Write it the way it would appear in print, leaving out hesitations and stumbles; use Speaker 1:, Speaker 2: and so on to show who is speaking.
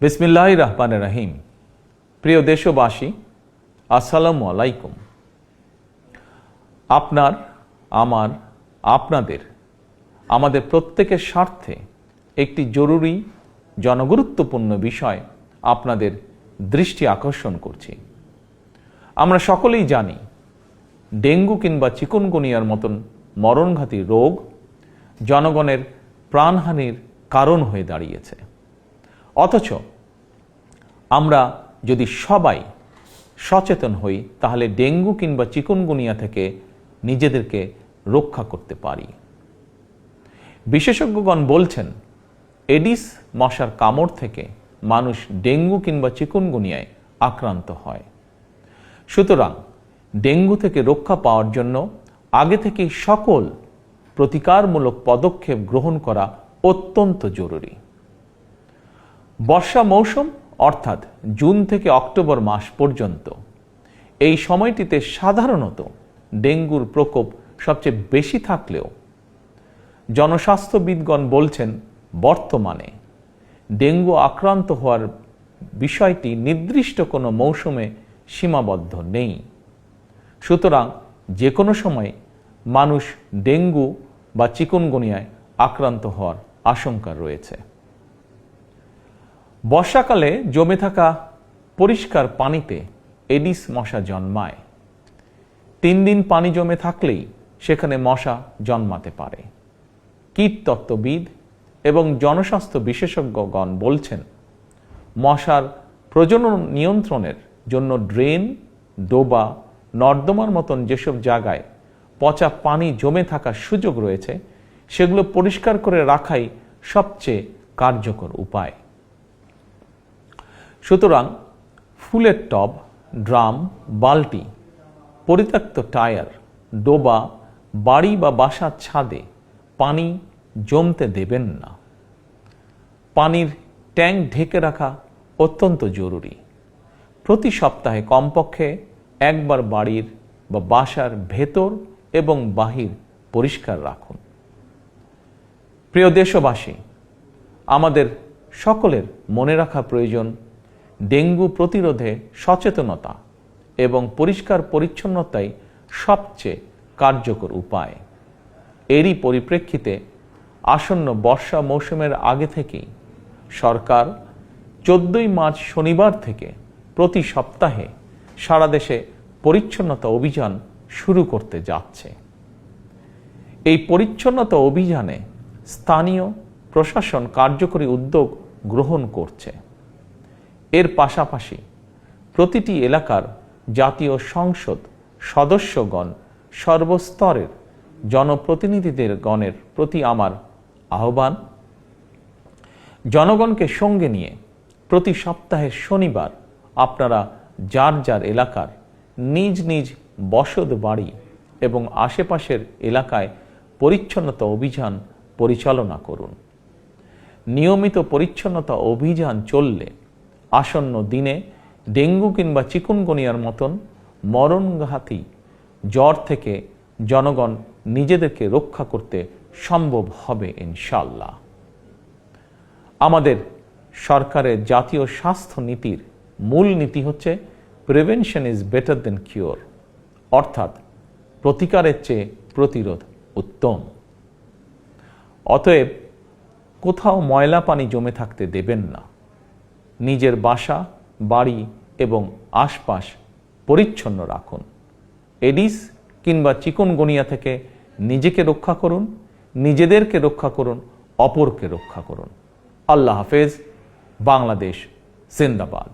Speaker 1: বিসমিল্লাহির রহমানির রহিম। প্রিয় দেশবাসী, আসসালামু আলাইকুম। আপনার, আমার, আপনাদের, আমাদের প্রত্যেকের স্বার্থে একটি জরুরি জনগুরুত্বপূর্ণ বিষয় আপনাদের দৃষ্টি আকর্ষণ করছি। আমরা সকলেই জানি ডেঙ্গু কিংবা চিকুনগুনিয়ার মতন মরণঘাতী রোগ জনগণের প্রাণহানির কারণ হয়ে দাঁড়িয়েছে। অথচ আমরা যদি সবাই সচেতন হই তাহলে ডেঙ্গু কিংবা চিকুনগুনিয়া থেকে নিজেদেরকে রক্ষা করতে পারি। বিশেষজ্ঞগণ বলছেন এডিস মশার কামড় থেকে মানুষ ডেঙ্গু কিংবা চিকুনগুনিয়ায় আক্রান্ত হয়। সুতরাং ডেঙ্গু থেকে রক্ষা পাওয়ার জন্য আগে থেকেই সকল প্রতিকারমূলক পদক্ষেপ গ্রহণ করা অত্যন্ত জরুরি। বর্ষা মৌসুম অর্থাৎ জুন থেকে অক্টোবর মাস পর্যন্ত এই সময়টিতে সাধারণত ডেঙ্গুর প্রকোপ সবচেয়ে বেশি থাকলেও জনস্বাস্থ্যবিদগণ বলছেন বর্তমানে ডেঙ্গু আক্রান্ত হওয়ার বিষয়টি নির্দিষ্ট কোনো মৌসুমে সীমাবদ্ধ নেই। সুতরাং যে কোনো সময় মানুষ ডেঙ্গু বা চিকুনগুনিয়ায় আক্রান্ত হওয়ার আশঙ্কা রয়েছে। বর্ষাকালে জমে থাকা পরিষ্কার পানিতে এডিস মশা জন্মায়। 3 দিন পানি জমে থাকলেই সেখানে মশা জন্মাতে পারে। কীটতত্ত্ববিদ এবং জনস্বাস্থ্য বিশেষজ্ঞগণ বলছেন মশার প্রজনন নিয়ন্ত্রণের জন্য ড্রেন, ডোবা, নর্দমার মতন যেসব জায়গায় পচা পানি জমে থাকার সুযোগ রয়েছে সেগুলো পরিষ্কার করে রাখাই সবচেয়ে কার্যকর উপায়। সুতরাং ফুলের টব, ড্রাম, বালতি, পরিত্যক্ত টায়ার, ডোবা, বাড়ি বা বাসার ছাদে পানি জমতে দেবেন না। পানির ট্যাঙ্ক ঢেকে রাখা অত্যন্ত জরুরি। প্রতি সপ্তাহে কমপক্ষে একবার বাড়ির বা বাসার ভেতর এবং বাহির পরিষ্কার রাখুন। প্রিয় দেশবাসী, আমাদের সকলের মনে রাখা প্রয়োজন ডেঙ্গু প্রতিরোধে সচেতনতা এবং পরিষ্কার পরিচ্ছন্নতাই সবচেয়ে কার্যকর উপায়। এরই পরিপ্রেক্ষিতে আসন্ন বর্ষা মৌসুমের আগে থেকেই সরকার 14ই মার্চ শনিবার থেকে প্রতি সপ্তাহে সারা দেশে পরিচ্ছন্নতা অভিযান শুরু করতে যাচ্ছে। এই পরিচ্ছন্নতা অভিযানে স্থানীয় প্রশাসন কার্যকরী উদ্যোগ গ্রহণ করছে। এর পাশাপাশি প্রতিটি এলাকার জাতীয় সংসদ সদস্যগণ, সর্বস্তরের জনপ্রতিনিধিদের গণের প্রতি আমার আহ্বান, জনগণকে সঙ্গে নিয়ে প্রতি সপ্তাহের শনিবার আপনারা যার যার এলাকার নিজ নিজ বসত বাড়ি এবং আশেপাশের এলাকায় পরিচ্ছন্নতা অভিযান পরিচালনা করুন। নিয়মিত পরিচ্ছন্নতা অভিযান চললে আসন্ন দিনে ডেঙ্গু কিংবা চিকুনগুনিয়ার মতন মরণঘাতী জ্বর থেকে জনগণ নিজেদেরকে রক্ষা করতে সম্ভব হবে ইনশাআল্লাহ। আমাদের সরকারের জাতীয় স্বাস্থ্য নীতির মূল নীতি হচ্ছে prevention is better then cure, অর্থাৎ প্রতিকারের চেয়ে প্রতিরোধ উত্তম। অতএব কোথাও ময়লা পানি জমে থাকতে দেবেন না। নিজের বাসা, বাড়ি এবং আশপাশ পরিচ্ছন্ন রাখুন। এডিস কিংবা চিকুনগুনিয়া থেকে নিজেকে রক্ষা করুন, নিজেদেরকে রক্ষা করুন, অপরকে রক্ষা করুন। আল্লাহ হাফেজ। বাংলাদেশ জিন্দাবাদ।